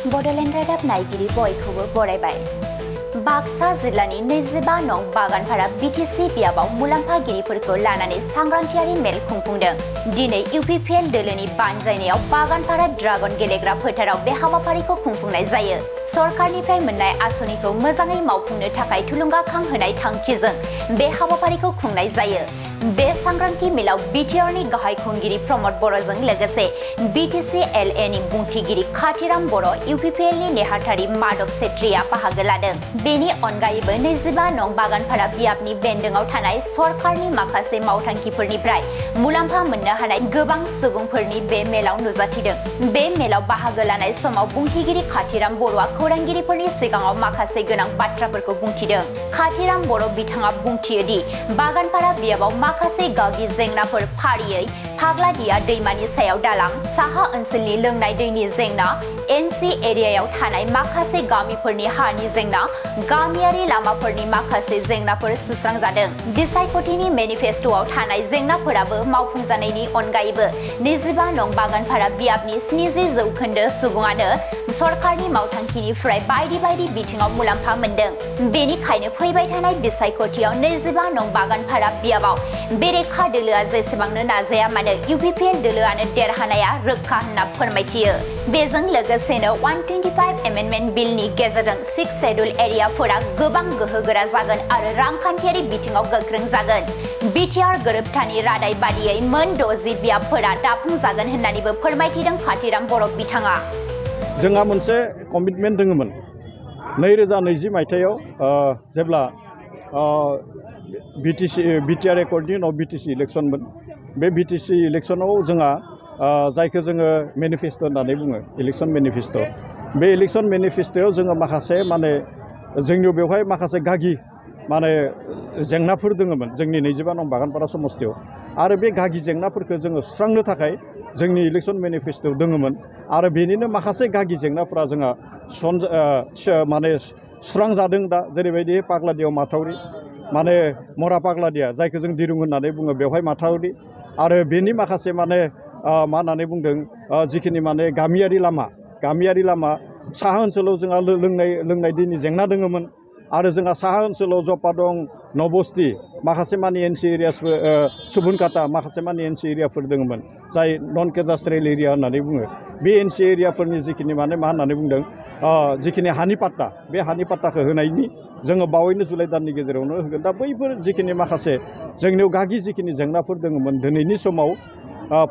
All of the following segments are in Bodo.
बड'लेण्ड रादाब नायगिरि बयखौबो बरायबाय। बाक्सा जिल्लानि 25 नं बागानपारा बिटिसि बियाबाव मुलाम्फागिरिफोरखौ लानानै सांग्रांथियारि मेल खुंफुंदों। दिनै इउपिपिएल दोलोनि बानजायनायाव बागानपारा ड्रागन गेलेग्रा फोथाराव बे हाबाफारिखौ खुंफुंनाय जायो। सरकारनिफ्राय मोननाय आसनिखौ मोजाङै मावफुंनो थाखाय थुलुंगाखां होनाय थांखिजों बे हाबाफारिखौ खुंनाय जायो। बे सांग्रांथि मेलाव बिटिआरनि गाहाय खुंगिरि प्रमद बर'जों लोगोसे बिटिसि एलएनि बुंथिगिरि खाथिराम बर', इउपिपिएलनि नेहाथारि माधव सेत्रीआ बाहागो लादों। बेनि अनगायैबो 25 नं बागानपारा बियाबनि बेन्दोङाव थानाय सरकारनि माखासे मावथांखिफोरनिफ्राय मुलाम्फा मोननो हानाय गोबां सुबुंफोरनि बे मेलाव नुजाथिदों। बे मेलाव बाहागो लानाय समाव बुंथिगिरि खाथिराम बर'आ खौरांगिरिफोरनि सिगाङाव माखासे गोनां बाथ्राफोरखौ बुंथिदों। खाथिराम बर' बिथाङा बुंथियो दि बागानपारा बियाबाव माखासे गागि जेंनाफोर फारियै फाग्लादिया दैमानि सायाव दालां, साहा ओनसोलनि लोंनाय दैनि जेंना, एनसि एरियायाव थानाय माखासे गामिफोरनि हानि जेंना, गामियारि लामाफोरनि माखासे जेंनाफोर सुस्रांजादों। बिसायख'थिनि मेनिफेस्ट'आव थानाय जेंनाफोराबो मावफुंजानायनि अनगायैबो 25 नं बागानपारा बियाबनि 70% सुबुङानो सरकारनि मावथांखिनिफ्राय बायदि बायदि बिथिङाव मुलाम्फा मोनदों। बेनिखायनो फैबाय थानाय बिसायख'थियाव 25 नं बागानपारा बियाबाव बेरेखा दोलोआ जेसेबांनो नाजाया मानो इउपिपिएल दोलोआनो देरहानाया रोखा होनना फोरमायथियो। बेजों लोगोसेनो 125 एमेन्डमेन्ट बिलनि गेजेरजों 6 शेड्युल एरियाफोरा गोबां गोहोगोरा जागोन आरो रांखान्थियारि बिथिङाव गोख्रों जागोन। बिटिआर गोरोबथानि रादाय बादियै मोन 60 बियाबफोरा दाफुंजागोन होननानैबो फोरमायथिदों खाथिराम बर' बिथाङा। जोंहा मोनसे कमिटमेन्ट दङमोन 2020 मायथाइयाव जेब्ला बिटिआर एकर्डनि उनाव बिटिसि इलेक्सनमोन। बे बिटिसि इलेक्सनाव जोंहा जायखौ जोङो मेनिफेस्ट' होननानै बुङो, इलेक्सन मेनिफेस्ट'। बे इलेक्सन मेनिफेस्ट'आव जोङो माखासे जोंनियाव बेवहाय माखासे गागि जेंनाफोर दङमोन जोंनि 25 नं बागानपारा समस्थियाव। आरो बे गागि जेंनाफोरखौ जोङो सुस्रांनो थाखाय जोंनि इलेक्सन मेनिफेस्ट'आव दङमोन। आरो बेनिनो माखासे गागि जेंनाफोरा जोंहा सुस्रांजादों दा। जेरैबायदि पाग्लादियाव माथावरि, मरा पाग्लादिया जायखौ जों दिरुं होननानै बुङो, बेवहाय माथावरि। आरो बेनि माखासे मा होननानै बुंदों जिखिनि गामियारि लामा साहा ओनसोलाव जोंहा लोंनाय दैनि जेंना दङमोन। आरो जोंहा साहा ओनसोलाव जपा दं, नबस्ति, माखासे एनसि एरियासफोर, सुबुनकाटा, माखासे एनसि एरियाफोर दङमोन जाय नन केडास्ट्रियेल एरिया होननानै बुङो। बे एनसि एरियाफोरनि जिखिनि मा होननानै बुंदों जिखिनि हानि पाट्टा, बे हानि पाट्टाखौ होनायनि जोङो बावैनो जुलाइ दाननि गेजेरावनो होगोन। दा बैफोर जिखिनि माखासे जोंनियाव गागि जिखिनि जेंनाफोर दङमोन, दिनैनि समाव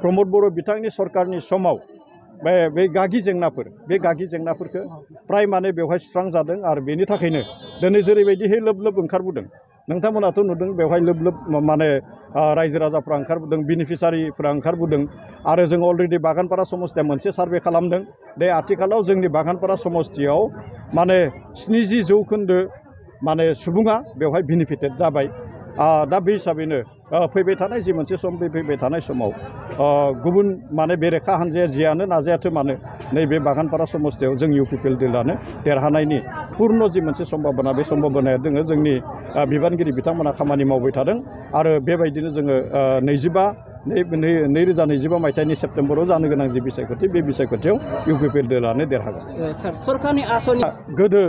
प्रमद बर' बिथांनि सरकारनि समाव बे गागि जेंनाफोरखौ प्राय बेवहाय सुस्रांजादों। आरो बेनि थाखायनो दिनै जेरैबायदिहाय लोब ओंखारबोदों, नोंथांमोनाथ' नुदों बेवहाय लोब रायजो राजाफ्रा ओंखारबोदों, बेनिफिसारिफ्रा ओंखारबोदों। आरो जों अलरेडि बागानपारा समस्तिया मोनसे सार्भे खालामदों। बे आथिखालाव जोंनि बागानपारा समस्तियाव 70% सुबुङा बेवहाय बेनिफिटेड जाबाय। दा बे हिसाबैनो फैबाय थानाय जि मोनसे सम, फैबाय थानाय समाव गुबुन बेरेखा हान्जाया जियानो नाजायाथों मानो नैबे बागानपारा समस्तियाव जों इउपिपिएल दोलोआनो देरहानायनि पुर्न जि मोनसे सम्भाबना, बे सम्भाबनाया दोङो। जोंनि बिबानगिरि बिथांमोना खामानि मावबाय थादों। आरो बेबायदिनो जोङो 2025 मायथाइनि सेप्तेम्बराव जानो गोनां जि बिसायख'थि, बे बिसायख'थियाव इउपिपिएल दोलोआनो देरहागोन। सरकारनि आसनि गोदो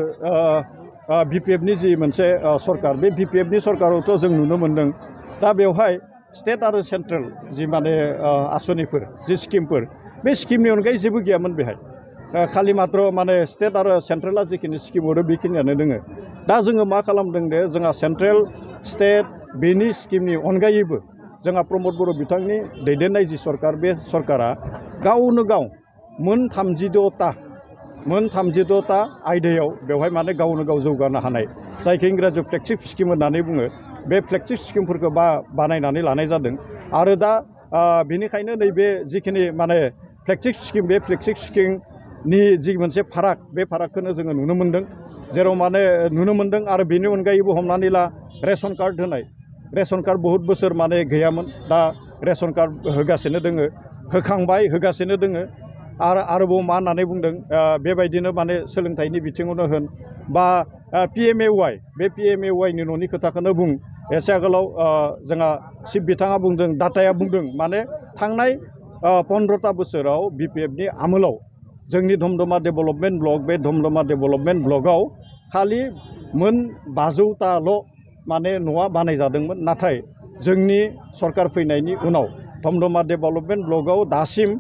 बिपिएफनि जि मोनसे सरकार, बे बिपिएफनि सरकारावथ' जों नुनो मोन्दों दा बेवहाय स्टेट आरो सेन्ट्रेल जि आसनिफोर, जि स्किमफोर, बे स्किमनि अनगायै जेबो गैयामोन बेहाय। खालि मात्र स्टेट आरो सेन्ट्रेला जिखिनि स्किम हरो बेखिनियानो दोङो। दा जोङो मा खालामदों दे, जोंहा सेन्ट्रेल, स्टेट बेनि स्किमनि अनगायैबो जोंहा प्रमद बर' बिथांनि दैदेननाय जि सरकार, बे सरकारा गावनो गाव मोन 36टा आयदायाव बेवहाय गावनो गाव जौगानो हानाय, जायखौ इंराजियाव फ्लेगशिप स्किम होननानै बुङो, बे फ्लेगशिप स्किमफोरखौ बानायनानै लानाय जादों। आरो दा बेनिखायनो नैबे जिखिनि फ्लेगशिप स्किम, बे फ्लेगशिप स्किमनि जि मोनसे फाराग, बे फारागखौनो जोङो नुनो मोन्दों। जेराव नुनो मोन्दों। आरो बेनि अनगायैबो हमनानै ला रेशन कार्ड होनाय, रेशन कार्ड बहुद बोसोर गैयामोन, दा रेशन कार्ड होगासिनो दोङो, होखांबाय, होगासिनो दोङो। आरोबाव मा होननानै बुंदों बेबायदिनो सोलोंथाइनि बिथिङावनो होन बा PMAY, बे PMAYनि न'नि खोथाखौनो बुं। एसे आगोलाव जोंहा चिफ बिथाङा बुंदों, डाटाया बुंदों थांनाय 15टा बोसोराव बिपिएफनि आमोलाव जोंनि धमधमा डेभेलपमेन्ट ब्लक बे धमधमा डेभेलपमेन्ट ब्लकआव खालि मोन 500ताल' माने न'आ बानायजादोंमोन नाथाय जोंनि सरकार फैनायनि उनाव धमधमा डेभेलपमेन्ट ब्लकआव दासिम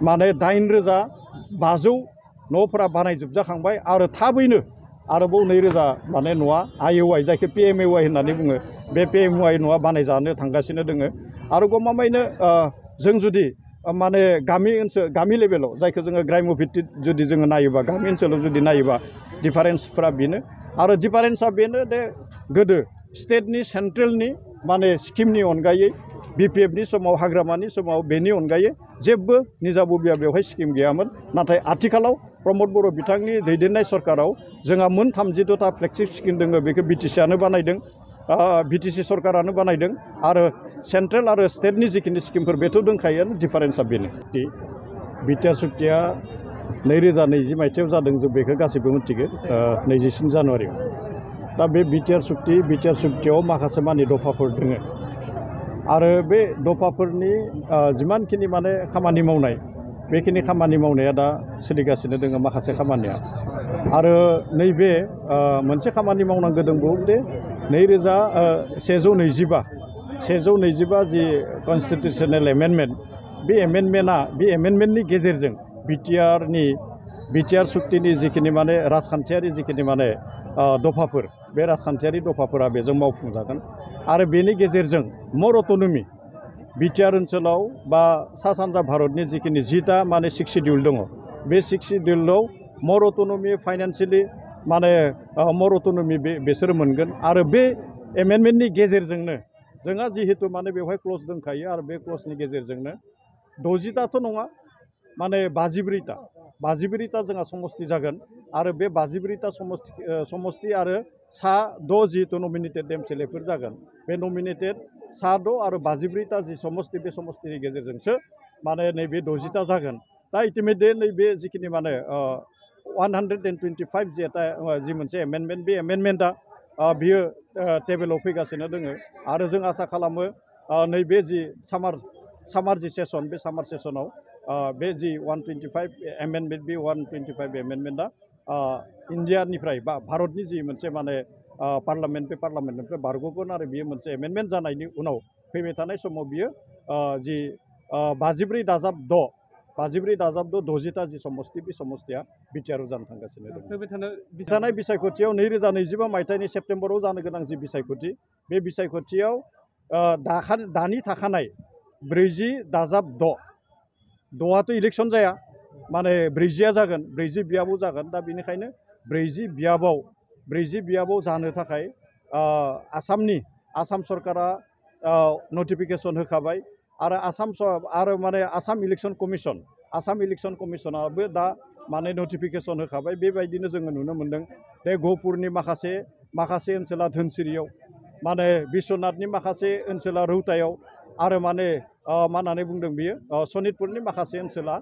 माने 8500 न'फोरा बानायजोबजाखांबाय आरो थाबैनो आरोबाव 2000 माने न'आ IOI जायखौ PMAY होननानै बुङो बे PMAY न'आ बानायजानो थांगासिनो दोङो आरो गमामायैनो जों जुदि माने गामि लेभेलाव जायखौ जोङो ग्राम्य भित्तिक जुदि जोङो नायोबा गामि ओनसोलाव जुदि नायोबा डिफारेन्सफोरा बेनो आरो डिफारेन्सआ बेनो दे गोदो स्टेटनि सेन्ट्रेलनि माने स्किमनि अनगायै BPFनि समाव हाग्रामानि समाव बेनि अनगायै जेबो निजाबबिया बेवहाय स्किम गैयामोन नाथाय आथिखालाव प्रमद बर' बिथांनि दैदेननाय सरकाराव जोंहा मोन 32ता फ्लेगशिप स्किम दङ बेखौ BTCआनो बानायदों BTC सरकारानो बानायदों आरो सेन्ट्रेल आरो स्टेटनि जिखिनि स्किमफोर बेथ' दंखायोआनो डिफारेन्सआ बेनो बिटिआर सुक्तिया 2020 मायथाइयाव जादों जों बेखौ गासैबो मिथिगौ 23 जानुवारियाव दा बे बिटिआर सुक्तियाव माखासे मानि दफाफोर दङ आरो बे दफाफोरनि जिमानखिनि माने खामानि मावनाय बेखिनि खामानि मावनाया दा सोलिगासिनो दङ माखासे खामानिया आरो नैबे मोनसे खामानि मावनांगौ दंबावो दे 125 जि कन्स्टिटिउसनेल एमेन्डमेन्ट बे एमेन्डमेन्टनि गेजेरजों बिटिआर सुक्तिनि जिखिनि माने राजखान्थियारि जिखिनि माने दफाफोर बे राजखान्थियारि दफाफोरा बेजों मावफुंजागोन आरो बेनि गेजेरजों मर अट'नमि बिटिआर ओनसोलाव बा सा सानजा भारतनि जिखिनि 10टा माने 6 शिडिउल दङ बे 6 शिडिउलाव मर अट'नमि फाइनान्सियेलि माने मर अट'नमि बेसोर मोनगोन आरो बे एमेन्डमेन्टनि गेजेरजोंनो जोंहा जिहेतु माने बेवहाय क्लज दंखायो आरो बे क्लजनि गेजेरजोंनो 60टाथ' नङा माने 52टा जोंहा समष्टि जागोन आरो बे 52टा समष्टि आरो सा 6 जिहेतु नमिनेटेड एमसिएलएफोर जागोन बे नमिनेटेड सा 6 आरो 52टा जि समष्टि बे समष्टिनि गेजेरजोंसो माने नैबे 60टा जागोन दा इटिमेटलि नैबे जिखिनि माने 125 जि मोनसे एमेन्डमेन्ट बे एमेन्डमेन्टआ बियो टेबोलाव फैगासिनो दोङो आरो जों आसा खालामो नैबे जि सामार जि सेसन बे सामार सेसनाव बे जि 125 एमेन्डमेन्ट बे 125 एमेन्डमेन्टआ इन्डियानिफ्राय बा भारतनि जि मोनसे माने पार्लामेन्ट बे पार्लामेन्टनिफ्राय बारग'गोन आरो बियो मोनसे एमेन्डमेन्ट जानायनि उनाव फैबाय थानाय समाव बियो जि 54+6 60टा जि समष्टि बे समष्टिया बिटिआरआव जानो थांगासिनो दं फैबाय थानाय बिसायख'थियाव 2025 मायथाइनि सेप्तेम्बराव जानो गोनां जि बिसायख'थि बे बिसायख'थियाव दानि थाखानाय 40+6 इलेक्सन जाया माने 40 जागोन 40 बियाबाव जागोन दा बेनिखायनो 40 बियाबाव जानो थाखाय आसाम सरकारा नटिफिकेसन होखाबाय आरो आसाम इलेक्सन कमिसनाबो दा माने नटिफिकेसन होखाबाय बेबायदिनो जोङो नुनो मोन्दों बे गहपुरनि माखासे ओनसोला धोनसिरियाव माने बिश्वनाथनि माखासे ओनसोला रौतायाव आरो माने मा होननानै बुंदों बियो सनितपुरनि माखासे ओनसोला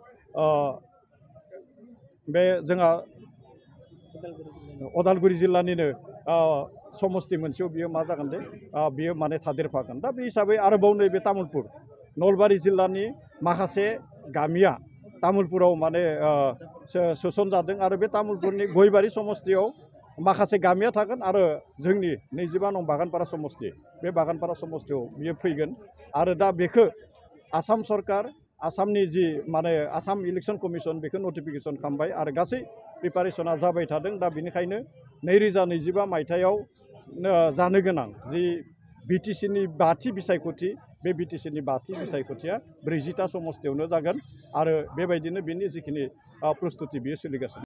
बे जोंहा अदालगुरि जिल्लानिनो समष्टि मोनसेयाव बियो मा जागोन दे बियो माने थादेरफागोन दा बे हिसाबै आरोबाव नैबे तामुलपुर नलबारि जिल्लानि माखासे गामिया तामुलपुराव माने सोसनजादों आरो बे तामुलपुरनि गयबारि समष्टियाव माखासे गामिया थागोन आरो जोंनि 25 नं बागानपारा समष्टि बे बागानपारा समष्टियाव बियो फैगोन आरो दा बेखौ आसाम सरकार आसामनि जि माने आसाम इलेक्सन कमिसन बेखौ नटिफिकेसन खालामबाय आरो गासै प्रिपारेसना जाबाय थादों दा बेनिखायनो 2025 मायथाइयाव जानो गोनां जि बिटिसिनि 5थि बिसायख'थि बे बिटिसिनि 5थि बिसायख'थिया 40टा समष्टियावनो जागोन आरो बेबायदिनो बिनि जिखिनि प्रस्तुति बियो सोलिगासिनो